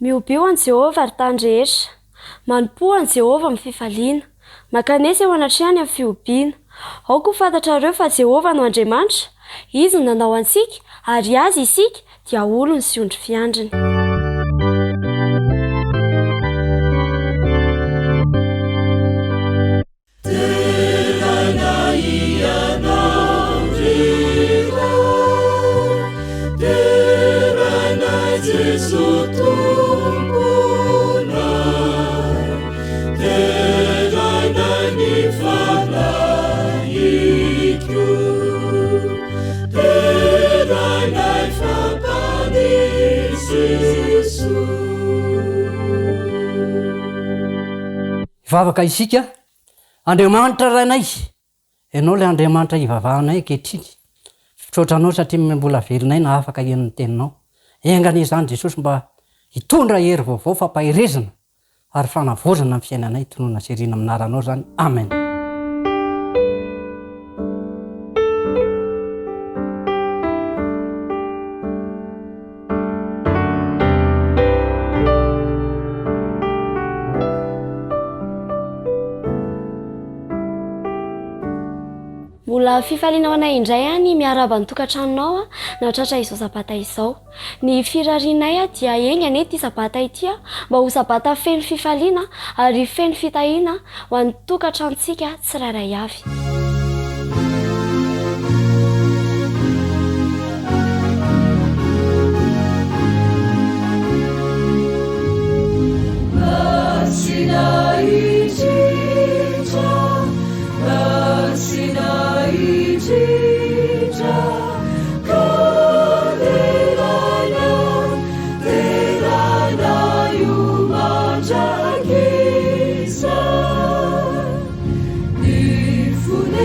Miobio an Jehovah ary tany rehetra, manompo an Jehovah amin'ny fifaliana, mankanesa eo anatrehany amin'ny fiobiana. Aoko ho fantatrareo fa Jehovah no Andriamanitra, izy no nanao antsika ary azy isika dia olony sy ondry fiandriny. Vavaka isika, Andriamanitra ranay, ianao ilay Andriamanitra ivavahanay ankehitriny. Fitrotranao satria mbola velonay na afaka henon'ny teninao. Engana izany Jesosy mba hitondra hery vaovao fampahirezana ary fanavozana amin'ny fiainanay tonoana serina aminaranao zany. Amen. Mbola fifaliana anay indray any miaraba ny tokantranonao na tratra izao sabata izao. Ny firarinay dia engany ity sabata ity mba ho sabata feno fifaliana ary feno fitahiana ho an'ny tokantranontsika tsirairay avy. Funa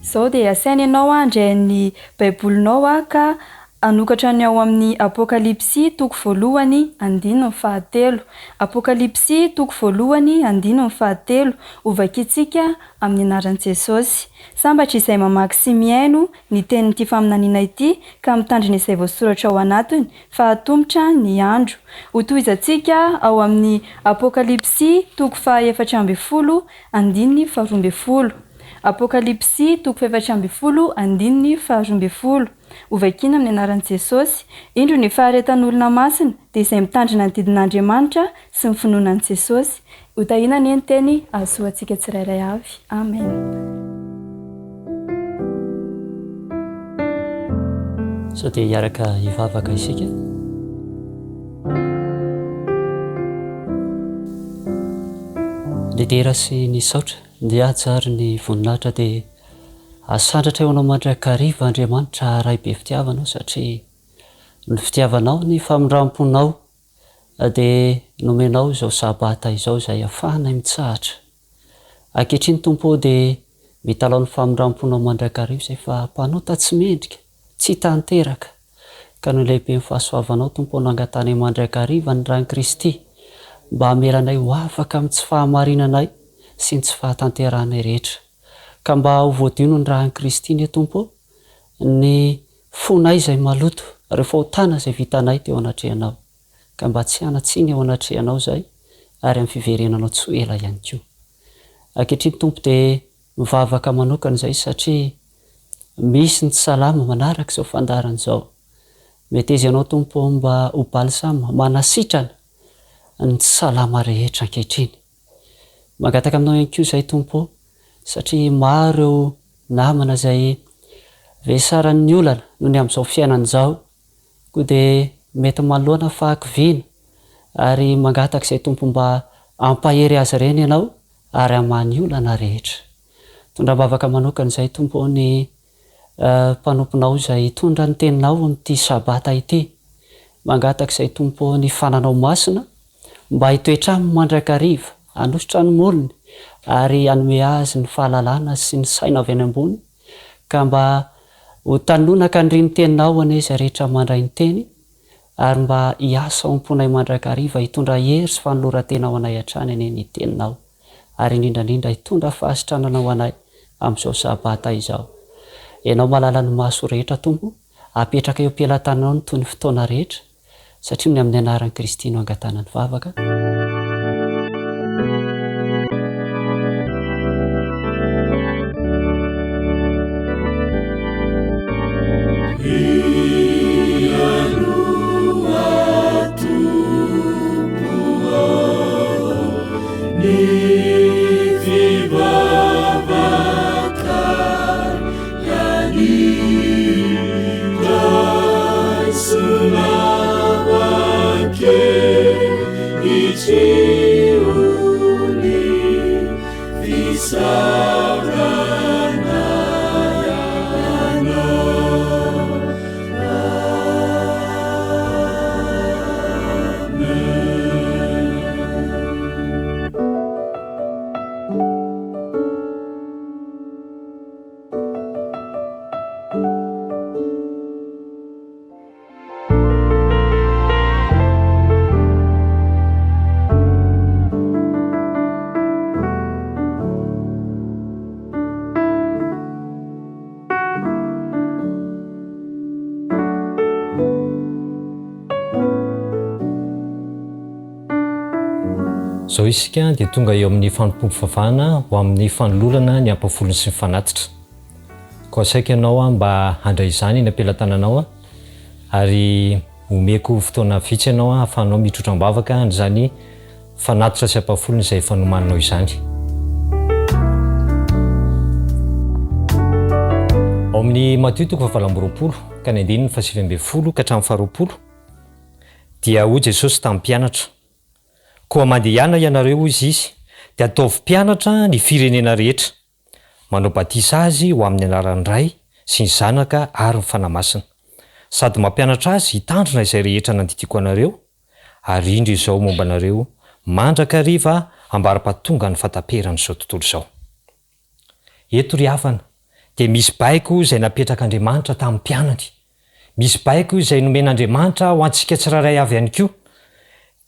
Zao dia asaina ianao andray ny baibolinao ka anokatra ny ao amin'ny Apokalipsy toko voalohany andininy fahatelo. Apokalipsy toko voalohany andininy fahatelo ovakitsika amin'ny anaran'i Jesosy. Sambatra izay mamaky sy miaino ny tenin'ity faminaniana ity ka mitandrina izay voasoratra ao anatiny fa hatombotra ny andro. Hotohizantsika ao amin'ny Apokalipsy toko faha-efatra ambin'ny folo andininy faharoa ambin'ny folo. Apokalipsy toko faha-efatra ambin'ny folo andininy faharoa ambin'ny folo. Ovakiana amin'ny anaran'i Jesosy. Indro ny faharetan'olona masina dia izay mitandrina ny didin'Andriamanitra sy ny finoanan'i Jesosy. Hotahiana ny teny ahasoantsika tsirairay avy. Amen. Sao dia hiaraka hivavaka isika. Lidera sy ny saotra dia ajary ny voninahitra dia asandratra eo anao mandrakariva Andriamanitra ray be fitiavanao satria ny fitiavanao ny famindramponao dia nomenao izao sabata izao izay ahafahanay mitsahatra. Ankehitriny Tompo dia mitalao ny famindramponao mandrakariva izay fa mpanota tsy mendrika, tsy tanteraka. Ka no lehibe ny fahasoavanao Tompo nangatany mandrakariva ny ran'i Kristy mba hamelanay ho afaka amin'ny tsy fahamarinanay sy ny tsy fahatanteranay rehetra. Ka mba ho voadino ny ran'i Kristy ny Tompo ny fonay izay maloto rehefa ho tana izay vitanay teo anatrehanao. Ka mba tsy hanatsiny ao anatrehanao izay ary amin'ny fiverenanao tsy ho ela ihany koa. Ankehitriny Tompo dia mivavaka manokana izay satria misy ny salama manaraka izao fandarana izao. Mety izy ianao Tompo mba ho balsama manasitrana ny tsy salama rehetra ankehitriny. Mangataka aminao ihany koa izay Tompo satria maro ireo namana izay vesaran'ny olana noho ny amin'izao fiainana izao koa dia mety manoloana fahakiviana ary mangataka izay Tompo mba ampahery azy ireny ianao ary hamany olana rehetra. Tondram-bavaka manokana izay Tompo ny mpanomponao izay tondra ny teninao amin'ity sabata ity. Mangataka izay Tompo ny fananao masina mba hitoetra aminy mandrakariva, hanositra ny molony ary hanome azy ny fahalalana sy ny saina avy any ambony ka mba ho tanonaka ny riny teninao an'izy rehetra mandray ny teny ary mba hiasa ao am-ponay mandrakariva hitondra hery sy fanoloran-tena ao anay hatrany ane ny teninao. ary indrindrandrindra hitondra fahasitranana ho anay amin'izao sabata izao. Ianao malala ny maso rehetra tompo, apetraka eo am-pelantananao ny toy ny fotoana rehetra, satria ny amin'ny anaran'i Kristy no angatana ny vavaka. Zao isika dia tonga eo amin'ny fanompoam-pivavahana ho amin'ny fanolorana ny ampafolony sy ny fanatitra. Koa saika ianao mba handray izany ny ampelantananao ary omeko fotoana vitsy ianao ahafahanao mitrotram-bavaka an'izany fanatitra sy ampafolony izay fanomananao izany. Ao amin'ny Mateo 7:20 ka ny 9:20 ka hatramin'ny 20 dia hoy Jesosy tamin'ny mpianatra: koa mandehana ianareo izy dia ataovy mpianatra ny firenena rehetra, manao batisa azy ho amin'ny anaran'ny Ray sy ny Zanaka ary ny fanamasina, sady mampianatra azy hitandrina izay rehetra nanditiko anareo, ary indro izao momba anareo mandrakariva ambara-pahatonga ny fataperan'izao tontolo izao. Eto ry havana dia misy baiko izay napetraka Andriamanitra tamin'ny mpianany, misy baiko izay nomen'Andriamanitra ho antsika tsiraray avy ihany koa,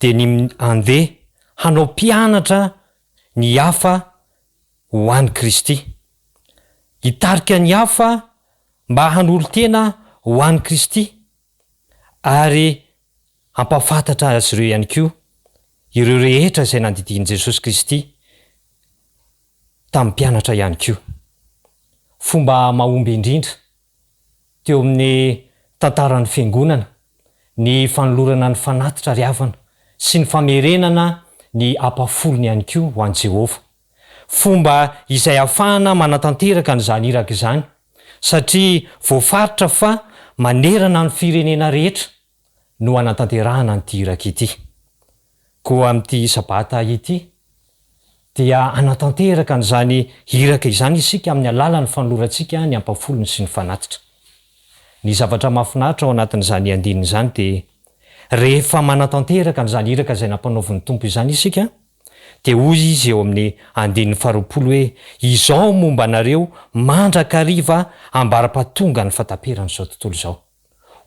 dia ny andeha hanao mpianatra ny hafa ho an'i Kristy, hitarika ny hafa mba hanolo tena ho an'i Kristy, ary hampafantatra azy ireo ihany koa, ireo rehetra izay nandidin'i Jesosy Kristy tamin'ny mpianatra ihany koa. Fomba mahomby indrindra teo amin'ny tantaran'ny fiangonana ny fanolorana ny fanatitra ry havana sy ny famerenana ny ampafolony ihany koa ho an'i Jehova. Fomba izay ahafahana manatanteraka n'izany iraka izany, satria voafaritra fa manerana ny firenena rehetra no anatanterahana n'ity iraka ity. Koa amin'ity sabata ity dia anatanteraka n'izany iraka izany isika amin'ny alalan'ny fanolorantsika ny ampafolony sy ny fanatitra. Ny zavatra mahafinaritra ao anatin'izany andininy izany dia rehefa manatanteraka n'izany iraka izay nampanaoviny Tompo izany isika, dia hoy izy eo amin'ny andininy 20 hoe: izao momba anareo mandrakariva ambara-pahatonga ny fataperan'izao tontolo izao.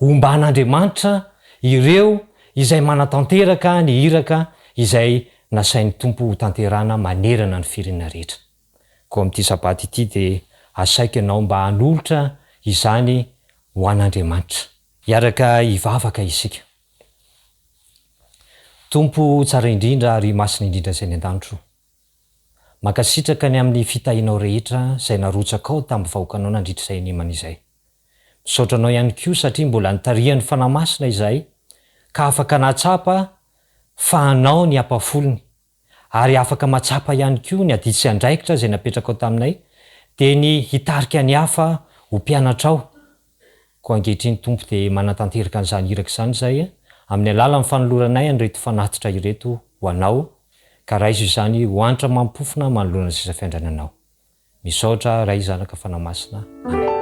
Omban'Andriamanitra ireo izay manatanteraka ny iraka izay nasain'ny Tompo ho tanterana manerana ny firenena rehetra. Koa amin'ity sabata ity dia asaiko ianao mba hanolotra izany ho an'Andriamanitra. Hiaraka hivavaka isika. Tompo tsara indrindra ary masina indrindra izay ny an-danitro, makasitraka ny amin'ny fitahinao rehetra izay narotsaka ao tamin'ny vahoakanao nandritra izay nemana izay. Misaotra anao ihany koa satria mbola nitarihan'ny fanamasina izay ka afaka nahatsapa fa anao ny ampafolony, ary afaka mahatsapa ihany koa ny adidy sy andraikitra izay napetraka ao taminay, dia ny hitarika ny hafa ho mpianatra ao. Koa ankehitriny Tompo dia manatanteraka an'izany iraka izany izay amin'ny alalan'ny fanoloranay an'ireto fanatitra ireto ho anao, ka raha izy izany ho antra mampofona manoloana sisa fiandrananao. Misaotra Ray, Zanaka, Fanamasina. Amen.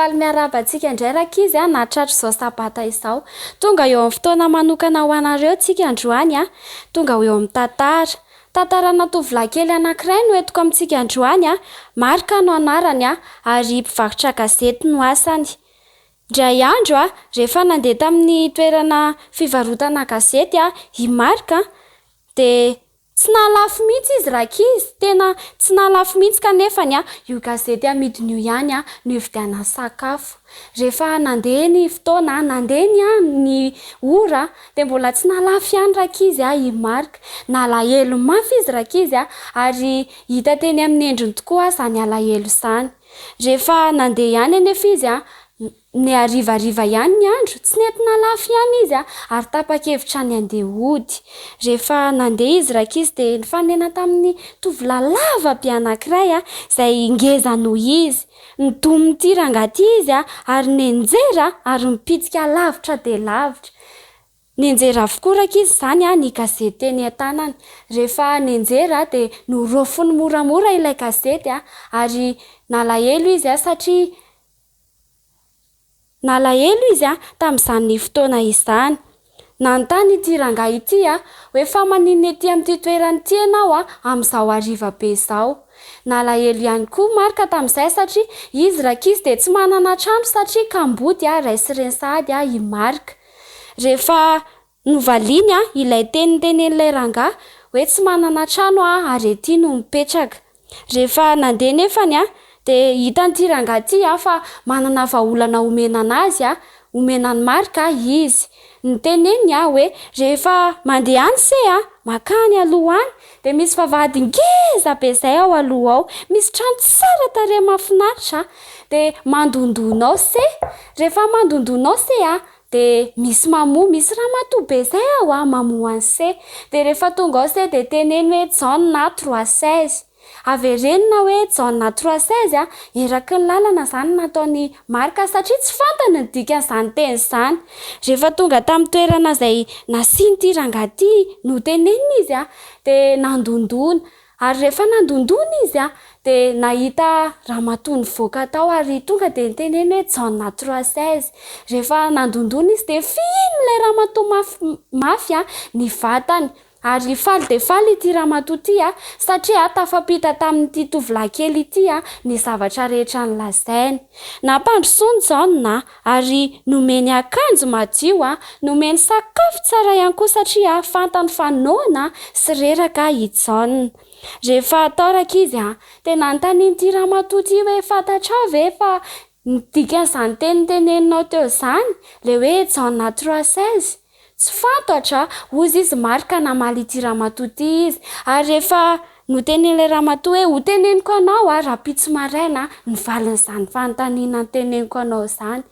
faly miaraba antsika indray rakizy a nahatratro izao sabata izao. Tonga eo amin'ny fotoana manokana ho anareo tsika androany a. Tonga eo amin'ny tantara. Tantarana tovolahy kely anankiray no entiko amintsika androany a. Marika no anarany a ary mpivarotra gazety no asany. Indray andro a rehefa nandeha tamin'ny toerana fivarotana gazety a i Marika dia tsy nalafo mihitsy izy rakizy, tena tsy nalafo mihitsy kanefany a io gazety amidiny io ihany a no ividianana sakafo. Rehefa nandeha ny fotoana, nandeha ny ora dia mbola tsy nalafo ihany rakizy a i Marika. Nalahelo mafy izy rakizy a ary hita teny amin'ny endriny tokoa izany alahelo izany. Rehefa nandeha ihany anefa izy a ny harivariva ihany ny andro, tsy nety nalafo ihany izy a ary tapa-kevitra ny andeha hody. Rehefa nandeha izy rakizy dia nifanena tamin'ny tovolahy lava be anankiray a izay ngeza noho izy. Nidominy rangaty izy a ary nenjera ary mipitsika lavitra dia lavitra. Nenjera avokoa rakizy izany a ny gazety teny an-tanany. Rehefa nenjera dia norofony moramora ilay gazety a ary nalahelo izy a satria tamin'izany fotoana izany. Nanontany ity rangahy ity a hoe fa maninona ety amin'ity toerana ity ianao a amin'izao hariva be izao. Nalahelo ihany koa Marika tamin'izay satria izy rakizy dia tsy manana trano satria kambody a ray sy reny sahady a i Marika. Rehefa novaliany a ilay tenen'ilay rangahy hoe tsy manana trano a ary ety no mipetraka. Rehefa nandeha nefany a dia hitan'ity rangahy ity a fa manana vahaolana omena anazy a, omena ny Marika izy. Niteneny a hoe rehefa mandeha any se a makany aloha any dia misy vavahady ngeza be izay ao aloha ao, misy trano tsara tarehy mahafinaritra dia mandondonao se. Rehefa mandondonao se a dia misy mamoa, misy ramatoa be izay ao a mamoa any se. Dia rehefa tonga ao se dia teneny hoe John 316. Averenina hoe John 316 a eraky ny lalana izany nataony Marika satria tsy fantany ny dikan'izany teny izany. Rehefa tonga tamin'ny toerana izay nasian'ity rangahy ity no tenenina izy a dia nandondona ary rehefa nandondona izy a dia nahita ramatoa nivoaka tao ary tonga dia niteneny hoe John 316. Rehefa nandondona izy dia fino ilay ramatoa mafy a ny vatany. Ary faly dia faly ity ramatoa ity a satria tafampita tamin'ity tovolahy kely ity a ny zavatra rehetra nolazainy. Nampandrosoany John ary nomeny akanjo madio a, nomeny sakafo tsara ihany koa satria fantany fa noana sy reraka i John. Rehefa tao rakizy a dia nanontanian'ity ramatoa ity hoe fantatrao ve fa ny dikan'izany teneninao teo izany le hoe John 316. Tsy fantatra, hozy izy Marika namaly ity ramatoa ity izy. Ary rehefa notenen'ilay ramatoa hoe ho teneniko anao a rapitso maraina ny valin'izany fanontaniana teneniko anao izany.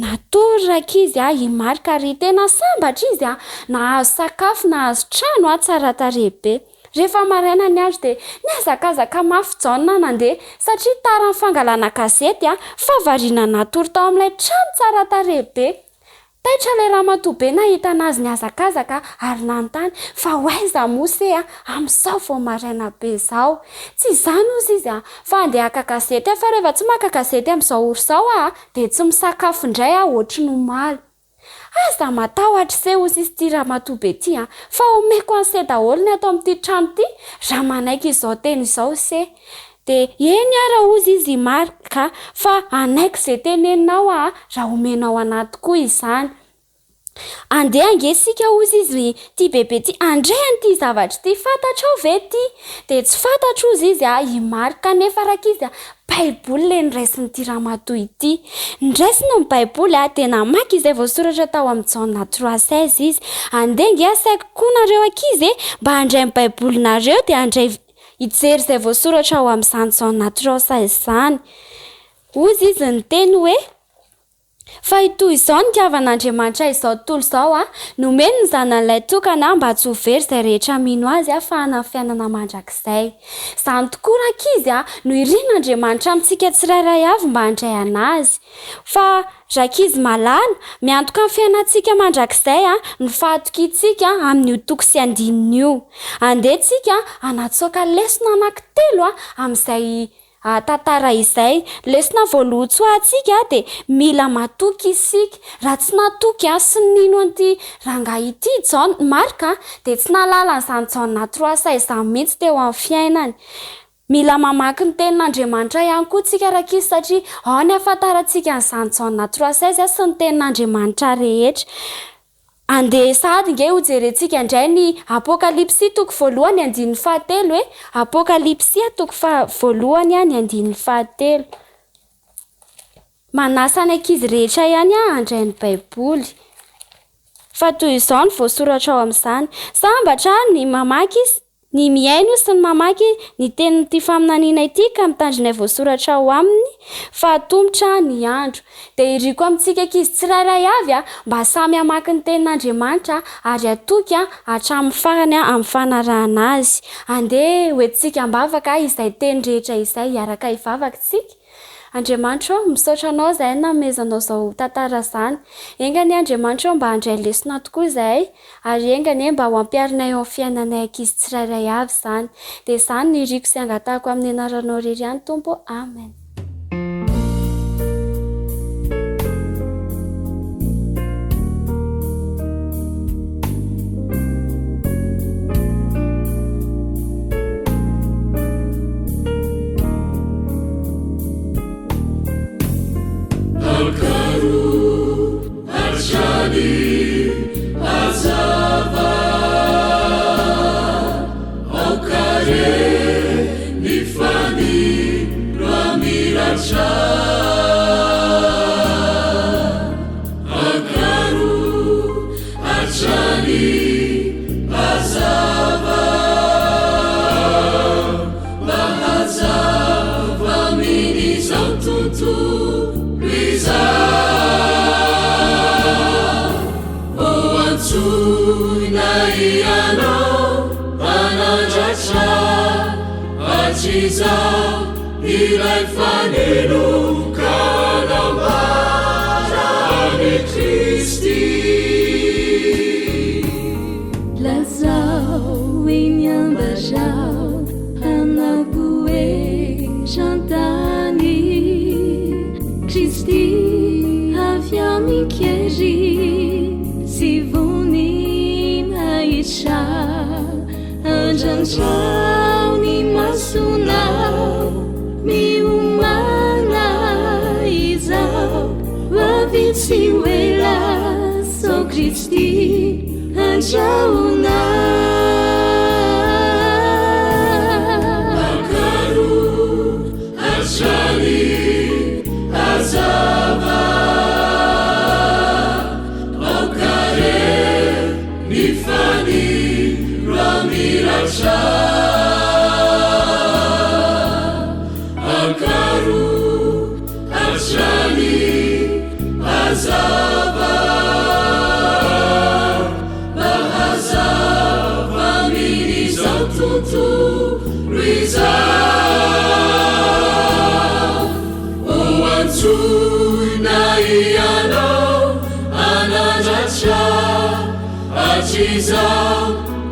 Natory rakizy a i Marika ary tena sambatra izy a, nahazo sakafo, nahazo trano a tsara tarehy be. Rehefa maraina ny andro dia niazakazaka mafy John nandeha satria tara ny fangalana gazety a fa variana natory tao amin'ilay trano tsara tarehy be. Taitra ilay ramatoa be nahita anazy niazakazaka ary nanontany fa hoaiza moa se a amin'izao vao maraina be izao. Tsy izany ozy izy a fa andeha haka gazety fa rehefa tsy maka gazety amin'izao ora izao a dia tsy misakafo indray a ohatry ny omaly. Aza matahotra se ozy izy ity ramatoa be ity a fa omeko an'se daholo ny ato amin'ity trano ity raha manaiky izao teny izao se. Dia eny ara ozy izy Marika fa anaiko izay teneninao a raha omenao anaty koa izany. Andeha angesika ozy izy ty bebe ty andrehan'ity zavatra ty fantatrao ve ty? Dia tsy fantatra ozy izy a i Marika nefa rakizy a baiboly le niraisin'ity ramatoa ity. Niraisiny ny baiboly a dia namaky izay voasoratra tao amin'ny John 316 izy. Andeha nge asaiko koa nareo ankizy mba handray ny baibolinareo dia handray hijery izay voasoratra ao amin'izany John 316 izany. Ozy izy ny teny hoe fa itoy izao ny itiavan'Andriamanitra izao tontolo izao a, nomeny ny zanan'ilay tokana mba tsy ho very izay rehetra mino azy a fa hanana fiainana mandrakizay. Izany tokoa rakizy a no irian'Andriamanitra amintsika tsirairay avy mba handray anazy. Fa rakizy malala miantoka amin'ny fiainantsika mandrakizay a ny fahatokintsika amin'io toko sy andininy io. Andehitsika hanatsoaka lesona anankitelo a amin'izay tantara izay lesina voaloha-tsoa atsika dia mila matoky isika. Raha tsy natoky sy nino an'ity rangahy ity John Marka dia tsy nalala an'izany John 3 izany mihitsy teo amin'ny fiainany. Mila mamaky ny tenin'Andriamanitra ihany koa tsika rakizy satria ao ny ahafantarantsika an'izany John 3 sy ny tenin'Andriamanitra rehetra. Andeha sady nge hojerentsika indray ny Apokalipsy toko 1:7 hoe Apokalipsy toko 1:7. Manasa ny ankizy rehetra ihany handray ny Baiboly. Fa toy izao ny voasoratra ao amin'izany. Sambatra ny mamaky ny miaino sy ny mamaky ny tenin'ity faminaniana ity ka mitandrina voasoratra ao aminy fa atomotra ny andro. Dia iriko amintsika ankizy tsirairay avy mba samy hamaky ny tenin'Andriamanitra ary atoky hatramin'ny farany amin'ny fanarahana azy. Andeha hoentsika mbavaka izay teny rehetra izay hiaraka hivavakintsika. Andriamanitra misaotra anao izay namezanao izao tantara izany. Engany Andriamanitra mba handray lesona tokoa izay ary engany mba ho ampiarinay eo amin'ny fiainanay ankizy tsirairay avy izany. Dia izany ny riko sy angatahako amin'ny anaranao irery ihany Tompo. Amen. Ilai fanelukana marani Kristi Lazao inyambajao Hanabue chantani Kristi aviami kieji Sivuni naisha Anjanchao ni masunao Mi umana izao Wavitiwela So Kristi Anjauna Akaru Ajali Azava Okare Nifani Ramiracha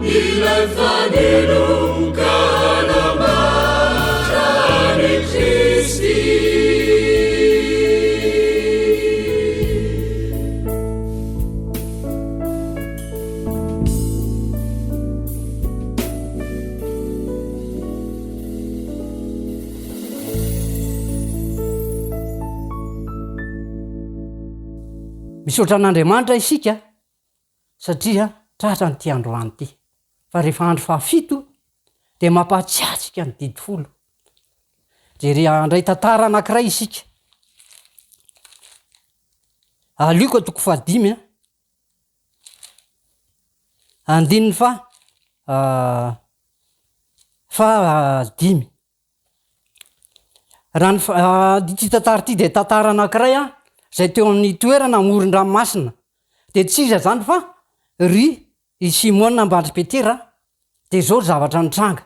Ilai fanelukana marani Kristi Misaotra an'Andriamanitra isika satria tratra ny ty androany ity. Fa rehefa andro fahafito dia mampahatsiatsika ny didifolo. Jery andray tantara anankiray isika. Luka toko 5 andininy fa 5. Raha ny ty tantara ity dia tantara anankiray zay teo amin'ny toerana amoron-dranomasina. Dia tsy iza zany fa ry i Simona nambandry Petera dia zao zavatra nitranga.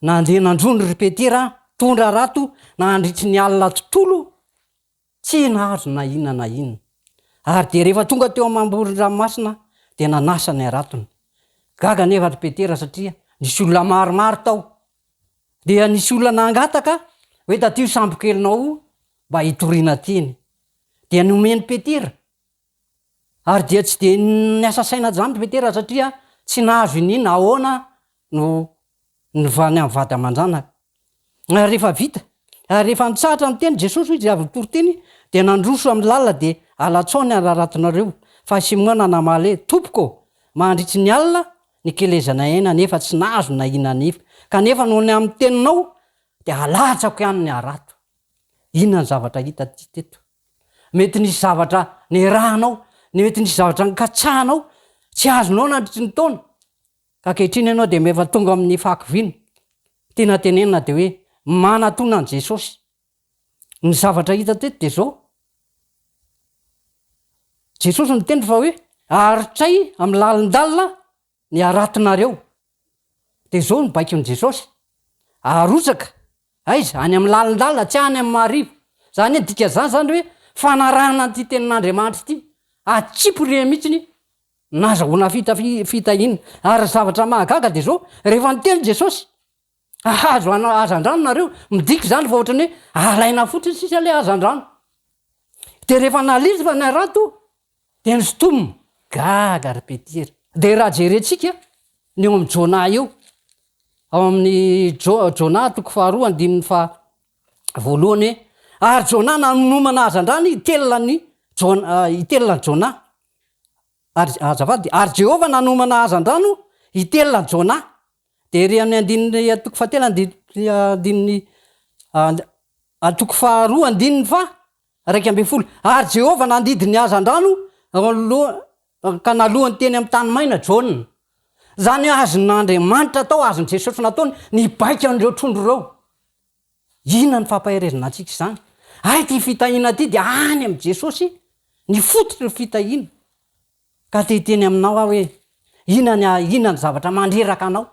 Nandeha nandrony ry Petera tondra rato nandritry ny alina tontolo tsy nahazo na inona na inona. Ary dia rehefa tonga teo amamboron-dranomasina dia nanasa ny aratony. Gaga nefa ry Petera satria nisy olona maromaro tao. Dia nisy olona nangataka hoe tatio sambokelinao mba hitoriana teny dia nomeny Petera ary dia tsy de niasa saina zany Petera satria tsy nahazo inina ahoana no nyvany amin'ny vady aman-janaka rehefa vita rehefa nitsahatra ny teny Jesosy izy avy nitory-teny dia nandroso amin'ny lalina dia alatsaony araratonareo fa Simona namaly tompoko mandritry ny alina ny kelezana aina nefa tsy nahazo na ina nefa kanefa noho ny amin'ny teninao dia alatsako ihany ny arato. Inona ny zavatra hita teto? Mety nisy zavatra nerahanao, mety nisy zavatra nikatsahanao, tsy azonao nandritry ny taona ka kehitriny ianao dia mefa tonga amin'ny fahakiviana. Tena tenenina dia hoe manatona an' Jesosy. Ny zavatra hita teto dia zao, Jesosy niteny fa hoe aritray amin'ny lalindalina ny aratonareo. Dia zao ny baikon'i Jesosy, arotsaka aiza any amin'ny lalindalina tsy any amin'ny marivo. Zany hoe dika zany hoe fanarahana ty tenin'Andriamanitra ity atsipore mihitsiny nazahoana fitahiana. Ary zavatra mahagaga dia zao, rehefa niteny Jesosy ahazo hazan-drano nareo, midika zany fa ohatrany hoe alaina fotsiny sisa le hazan-drano. Dia rehefa nalizy fa ny arato dia nysotomina gaga ry Petera. Dia raha jerentsika ny eo amin'ny Jona eo, ao amin'ny Jona 2:2 ary Jona nanomana hazan-drano itelona Jona ary azafady ary Jehova nanomana hazan-drano itelona Jona. Dia ry amin'ny andininy 2:2 ary Jehova nandidy ny hazan-drano ka nalohany teny amin'ny tany maina Jona. Zany hoe azon'Andriamanitra tao, azon' Jesosy nataony ny baika an'ireo trondro ireo. Inona ny fampaherezana antsika izany? Ay ty fitahiana ty dia any amin'ny Jesosy ny fototry ny fitahiana. Ka teny aminao aho hoe inona ny zavatra mandreraka anao?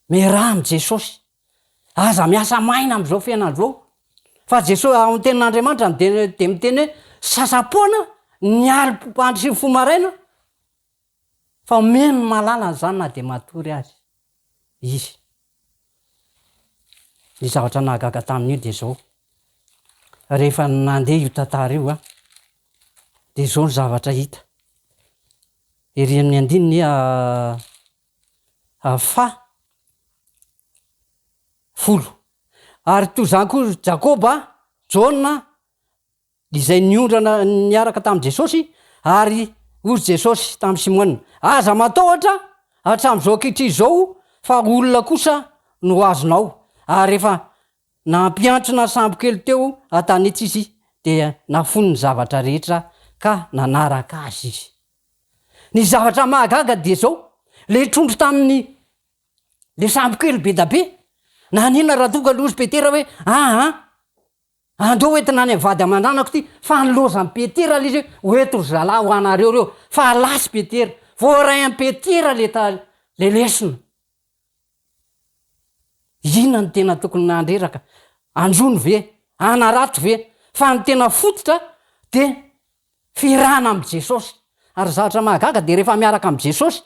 Miaraha amin'ny Jesosy, aza miasa maina amin'izao fiainan'izao. Fa Jesosy ao amin'ny tenin'Andriamanitra dia miteny hoe sasapoana ny alipopandry sy ny fomaraina fa meno ny mahalala ny zany na dia matory azy izy. Ny zavatra nahagaga tamin'io dia zao, rehefa nandeha io tantara io dia zao ny zavatra hita. Ery amin'ny andininy folo ary toy zany koa Jakoba, Jona izay niondrana niaraka tamin'i Jesosy ary ozy Jesosy tamin'ny Simona. Aza matahotra hatramin'izao ankehitriny izao fa olona kosa no azonao. Ary rehefa nampiantrona sambo kely teo an-tanety izy dia nafony ny zavatra rehetra ka nanaraka azy izy. Ny zavatra mahagaga dia zao, le trondro tamin'ny le sambo kely be da be nanina raha tonga lozy Petera hoe andeo hoentina any vady aman-dranako ty fa nylozan'ny Petera le izy hoe oeto ry zalahy ho anareo reo fa lasy Petera, voaray amin'ny Petera le lesona. Inona ny tena tokony nandreraka? Anjono ve? Anarato ve? Fa ny tena fototra dia firana amin'ny Jesosy. Ary zavatra mahagaga dia rehefa miaraka amin'ny Jesosy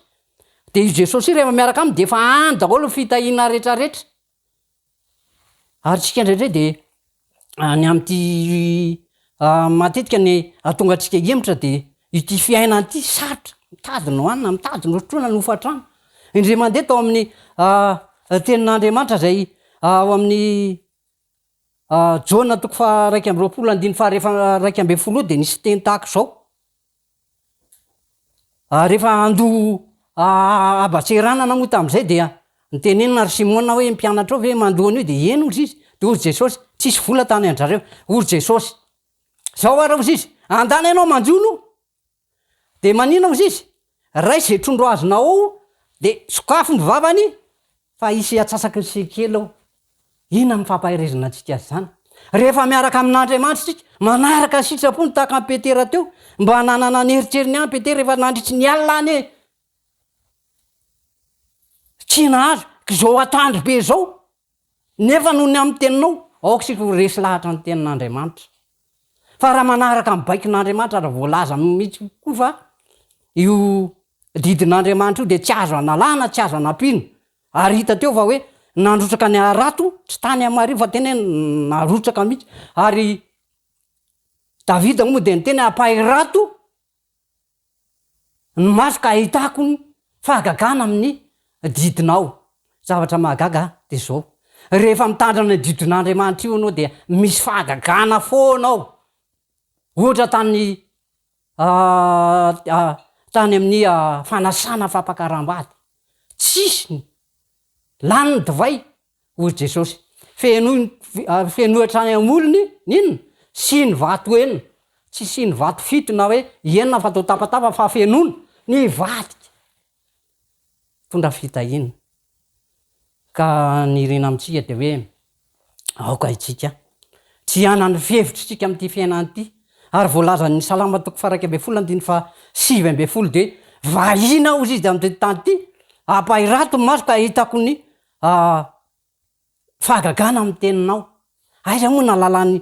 dia io Jesosy rehefa miaraka aminy dia efa any daholo fitahiana rehetrarehetra. Ary tsika indraindray dia ny amin'ity matetika ny atonga antsika hemitra dia ity fiainana ity sarotra, mitadina ho anina, mitadina hosotroana no hofatrano. Indray mandeha tao amin'ny tenin'Andriamanitra izay ao amin'ny Jona 2:2 dia nisy teny tahaka izao. Rehefa andoha abatseranana moa tamin'izay dia nitenenina ry Simona hoe mpianatra ao ve mandohany io dia eny ozy izy. Dia ozy Jesosy tsisy vola tany an-jareo. Ozy Jesosy zao ara ozy izy, andany ianao manjono dia manina ozy izy, ray izay trondro azonao ao dia sokafo ny vavany fa isy atsasaky ny sekely ao. Inona ny fampaherezana antsika azy zany? Rehefa miaraka amin'Andriamanitra tsika, manaraka ny sitrapony tahaka ny Petera teo, mba nanana ny eritreriny any Petera rehefa nandritry ny alina any tsy nahazo zao atandro be zao nefa noho ny amin'ny teninao aoka ho resy lahatra ny tenin'Andriamanitra. Fa raha manaraka amin'ny baikin'Andriamanitra raha voalaza mihitsy koa fa io didin'Andriamanitra io dia tsy azo analana, tsy azo anampiana. Ary hita teo fa hoe nandrotraka ny arato tsy tany amarivo fa tena narotraka mihitsy ary davida moa de nyteny apahy rato ny masoka ahitako ny fahagagana amin'ny didinao zavatra mahagaga de zao rehefa mitandrana didin'Andriamanitra io anao de misy fahagagana foanao ohatra tany amin'ny fanasana fampakaram-bady tsisy lany ny divay hoy Jesosy fenohatrany amolony ninona sy ny vato enina tsy sy ny vato fito na hoe enina fa tao tapatapa fa fenona ny vadika tondra fitahina ka nirina amitsika de hoe aoka itsika tsy anany fihevitrytsika am'ty fiainany ty ary voalaza ny salama toko faraky ambe folo andiny fa 7 ambe folo de vahina ozy izy amty tany ty ampahirato maso ka hitako ny fahagagana amy teninao aiza moa nalalany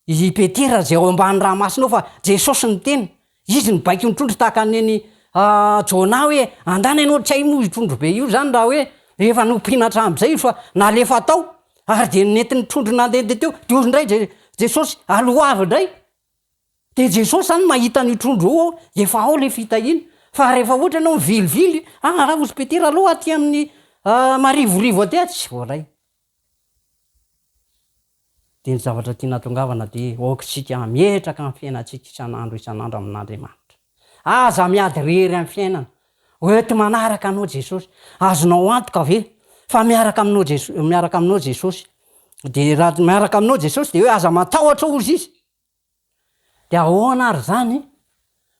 i Petera zay ao ambany ranomasinao fa Jesosy ny teny izy ny baiky ny trondro tahaka neny Jona hoe andana ianao tsy hay moa i trondro be io zany raha hoe efa nompinatra am'izay io fa nalefa tao ary de nentin'ny trondro nandeha teo de ozy ndray Jesosy aloavy ndray de Jesosy zany mahita ny trondro io efa ao le fitahina fa rehefa ohatra anao mivilivily ozy Petera aloha aty amin'ny marivorivo aty tsy voaray de ny zavatra tiana tongavana de okitsika mietraka amin'ny fiainatsika isan'andro amin'Andriamanitra aza miady rery amin'ny fiainana oety manaraka anao Jesosy azonao antoka ve fa miaraka aminao Jesosy de raha miaraka aminao Jesosy de hoe aza matahotra ozy izy de ahoana ary zany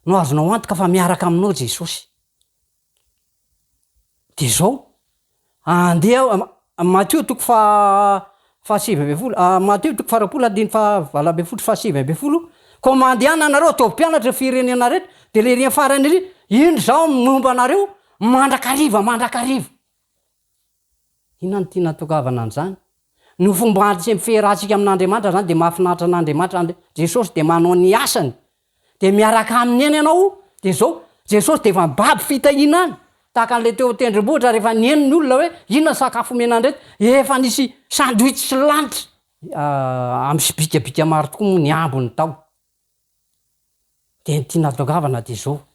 no azonao antoka fa miaraka aminao Jesosy de zao andeha Matteo toko fa 7 ambe folo Matteo toko farapolo andiny fa 7 ambe folo fa 7 ambe folo ko mandeana anareo atao mpianatra firenena rehetra de le ria farany ry indro zao momba anareo mandrakariva inona ny tiana tongavana an'izany no fomba tsy mifeheratsika amin'Andriamanitra zany de mahafinaritra an'Andriamanitra Jesosy de manao ny asany de miaraka aminy eny ianao de zao Jesosy de efa mibaby fitahina any tahaka an'le teo tendrombohitra rehefa nieny ny olona hoe inona sakafo menandreto efa nisy sandwich sy lanitra amy sibikabika maro tokoa moa ny ambony tao de ny tiana tongavana de zao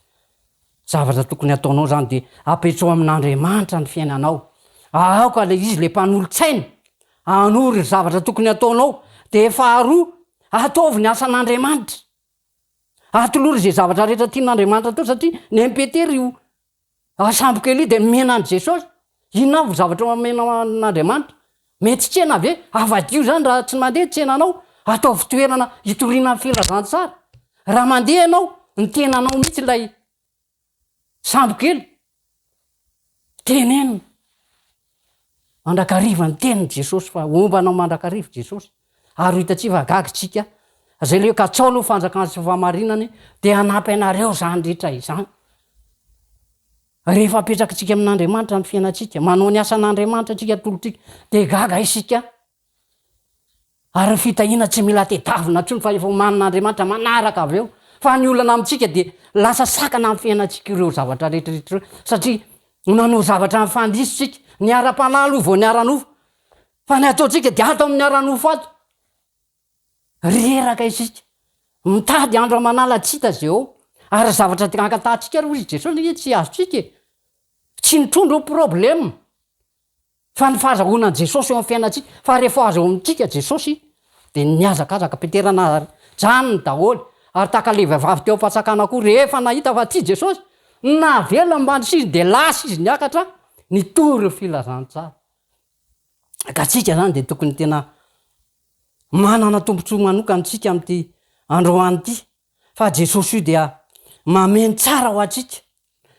zavatra tokony ataonao zany de apetrao amin'Andriamanitra ny fiainanao aoka le izy le mpanolotsaina anory zavatra tokony ataonao de faharoa ataovy ny asan'Andriamanitra atolory zay zavatra rehetra tian'Andriamanitra atao satria ny Petera io sambokely de menany Jesosy inona avy zavatra menan'Andriamanitra mety tsena ave avadio zany raha tsy mandeha tsenanao ataovy toerana hitoriana amin'ny filazantsara raha mandeha ianao ny tenanao mihitsy lay sambokely tenenina mandrakariva ny teniny Jesosy fa ombanao mandrakariva Jesosy ary hitatsiva gagitsika zay le ka tsao aloha fanjakany sy famarinany de anampy anareo zany rehetra izany rehefa apetrakitsika amin'Andriamanitra ny fiainatsika manao ny asan'Andriamanitra atsika tolotsika de gaga isika ary fitahina tsy mila tedavina tsony fa efa manin'Andriamanitra manaraka avy eo fa ny olana amitsika de lasa sakana amin'ny fiainatsika ireo zavatra rehetrarehetra satria nanao zavatra amin'ny fandisitsika ny ara-panalo vao ny aranofo fa ny ataotsika de atao amin'ny aranofo ato reraka isika mitady andro amanala tsy hita zay eo ary zavatra te ankatatsika ro izy Jesosy tsy azotsika tsy nitrondro problème fa ny fahazahoana Jesosy eo amin'ny fiainatsika fa rehefa azo amitsika Jesosy de niazakazaka Peterana janony daholo ary taka le vehivavy teo ampatsakana koa rehefa nahita fa ty Jesosy navela ambany sizy de lasa izy niakatra nitory filazantsara ka tsika zany de tokony tena manana tombontsoa manokana tsika amty androany ty fa Jesosy io dia mameno tsara ho atsika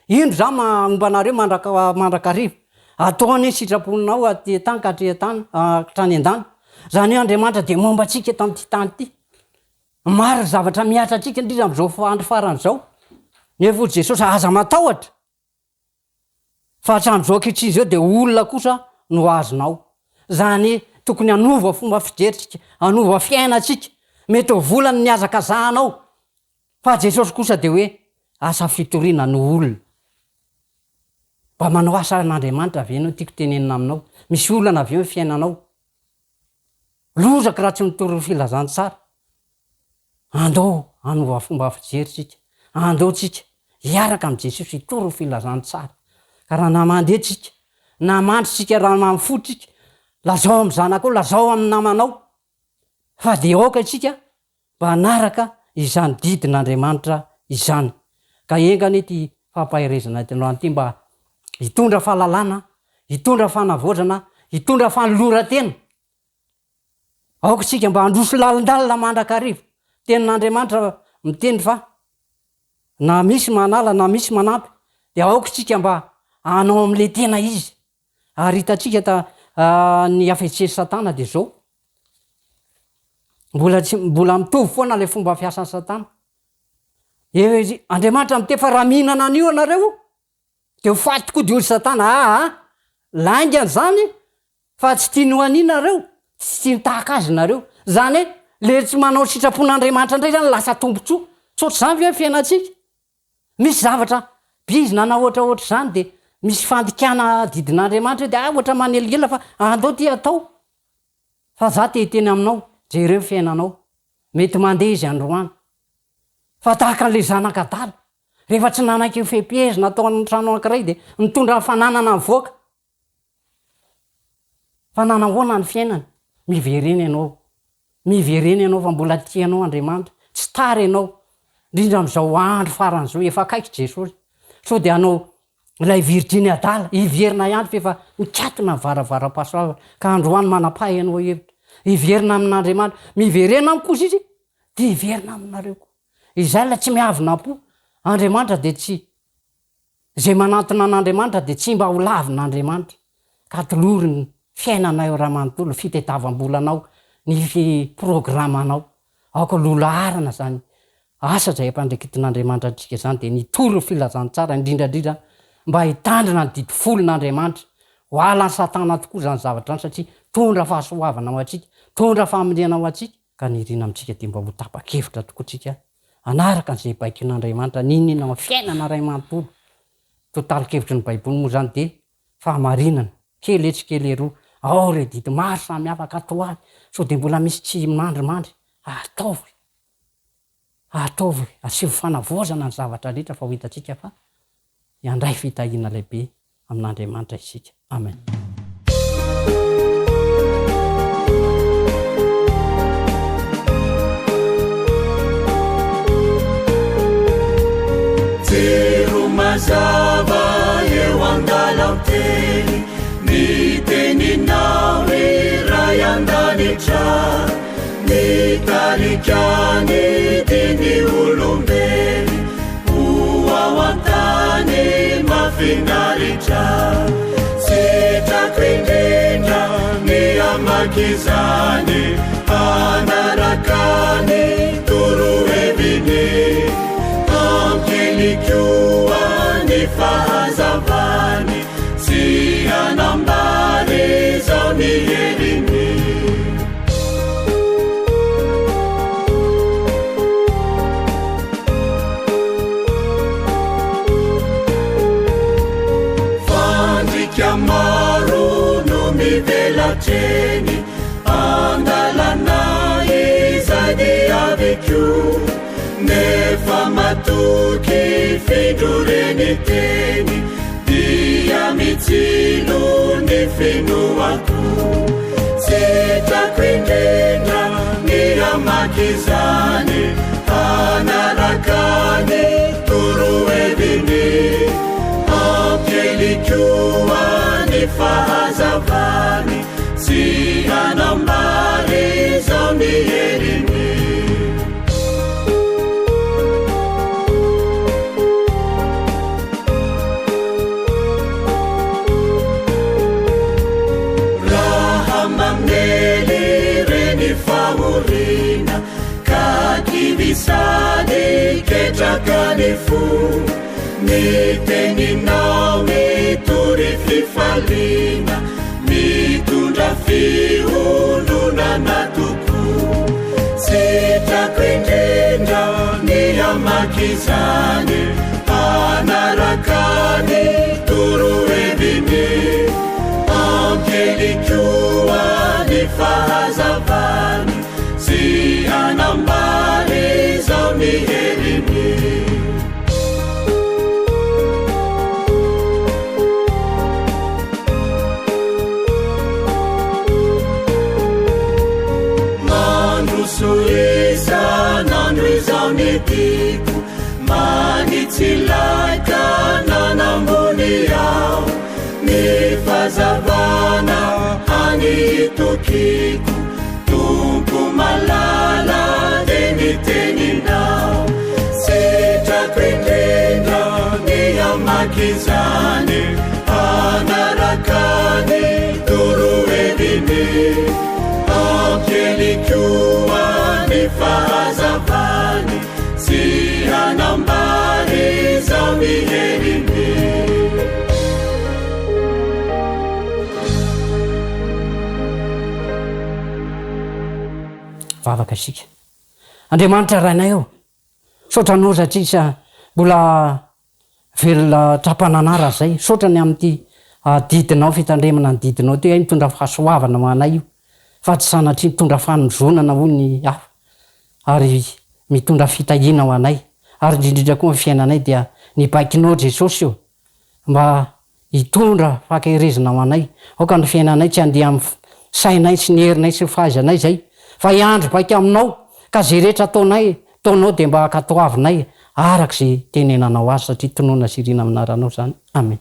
indro za momba anareo mandrakariva ataony sitraponinao aty tany ka hatrehatany hatrany an-dany zany hoe Andriamanitra de momba atsika tamty tany ty maro zavatra miatra atsika indrindra am'izao andro farany zao nefa Jesosy aza matahotra fa hatram'izao ankehitriny zao de olona kosa no azonao zany tokony anova fomba fijeritsika anova fiainatsika mety ho volany ny azakazahanao fa Jesosy kosa de hoe asa fitoriana no olona mba manao asan'Andriamanitra avy anao tiako tenenina aminao, misy olana avy eo ny fiainanao, lozaka raha tsy mitoro filazantsara. Andao anova fomba fijery tsika, andao tsika hiaraka amin'ny Jesosy hitoro filazantsara. Ka raha na mandeha tsika, na mandry tsika raha mamifo tsika, lazao amin'ny zanakao, lazao amin'ny namanao, fa de aoka tsika mba hanaraka izany didin'Andriamanitra izany. Ka engany ty fampahirezana tenao ty mba hitondra fahalalana, hitondra fanavodrana, hitondra fanolora-tena. Aoka tsika mba handroso lalindalina mandrakarivo. Tenin'Andriamanitra miteny fa na misy manala na misy manampy, de aoka tsika mba hanao am'le tena izy. Ary hitatsika ny afetseny Satana de zao. Mbola mitovy foana le fomba fiasan'ny Satana. Andriamanitra miteny fa raha mihinana an'io anareo de ho faty tokoa de hoy Satana, laingany zany fa tsy tiany ho aninareo, tsy tiany tahaka azy nareo. Zany hoe le tsy manao sitrapon'Andriamanitra indray zany lasa tombontsoa. Tsotra zany ve fiainatsika? Misy zavatra bizina na ohatraohatra zany de misy fandikana didin'Andriamanitra de ohatra maneligela fa andao ty atao. Fa za te hiteny aminao, jereo fiainanao, mety mandeha izy androany. Fa tahaka an'le zanak'Adala, rehefa tsy nanaky ny fehezina atao amin'ny trano anankiray de mitondra fananana mivoaka. Fa nanahoana ny fiainany? Miverena ianao. Miverena ianao fa mbola tianao Andriamanitra. Tsy tara ianao. Indrindra am'izao andro faran'izao efa akaiky Jesosy. Sao de anao ilay Virginy Adala, hiverina ihany fa efa mikatona varavara-pahasoavana. Ka androany manam-pahay ianao hevitra. Hiverina amin'Andriamanitra. Miverena amikosa izy, de hiverina aminareo koa. Izay la tsy miavina-po. Andriamanitra de tsy, zay manantona an'Andriamanitra de tsy mba ho lavin'Andriamanitra. Ka tolory ny fiainana eo raha manontolo, fitadiavam-bolanao, ny programanao. Aoka lolo arana zany. Asa zay ampandrekitin'Andriamanitra antsika zany de nitoro filazantsara indrindrandrindra mba hitandrina ny didy folon'Andriamanitra. Ho alan'ny Satana tokoa zany zavatra zany satria tondra fahasoavana ho atsika, tondra fahamiliana ho atsika. Ka nirina amintsika de mba ho tapa-kevitra tokoa tsika. Anaraka an'izay baikin'Andriamanitra, ninina amin'ny fiainana ray manontolo. Totalikevitry ny Baiboly moa zany de fahamarinana, kely etsy kely eroa. Ao re didy maro samy afaka atao azy. So de mbola misy tsy mandrimandry, ataovy. Ataovy, asivo fanavozana ny zavatra rehetra fa ho hitatsika fa handray fitahiana lehibe amin'Andriamanitra isika. Amen. Jero mazava eo andala-teny, ny teninao iray andanitra, ny talikany dia ny olombeny, ho ao an-tany mafinaritra. Sitrako indrindra ny amak'izany, anaraka ny toroheviny, ampielikoa ny fahazavany, sy anambary zao ny heliny. Fandrika maro no mivelatreny, andalana izay dia avekio, nefa matoky findroreny teny, dia mitsilo ny finoako. Sitrako indrindra ny amak'izany, anaraka ny toroheviny, ampielikoa ny fahazavany, sy anambary zao ny heliny. Favorina ka kivisady ketrakany fo, ny teninao mitory fifaliana, mitondra fihononana toko. Sitrako indrindra ny amak'izany, anaraka ny torohe diko manitsilaka nanambony ao ny fazavana hanitokiko tompo malala de ny teninao sitrako indrindra ny amakizany anarakany toroheviny ampielikoa ny fahazavany sy hanambary zao miheriny vavaka isika Andriamanitra rainay eo sotranao satria mbola velona trapananara zay sotrany amin'ity didinao fitandremana ny didinao ty mitondra fahasoavana manay io fa tsy sanatry mitondra fanonjonana ho ny hafa ary mitondra fitahina ho anay ary indrindrindra koa ny fiainanay dia ny baikinao Jesosy io mba hitondra fahakerezina ho anay aoka ny fiainanay tsy andeha amin'ny sainay sy ny herinay sy fahaizanay zay fa iandro baika aminao ka zay rehetra taonao dia mba katoavinay arak'izay tenenanao azy satria tonoana sirina aminaranao zany amen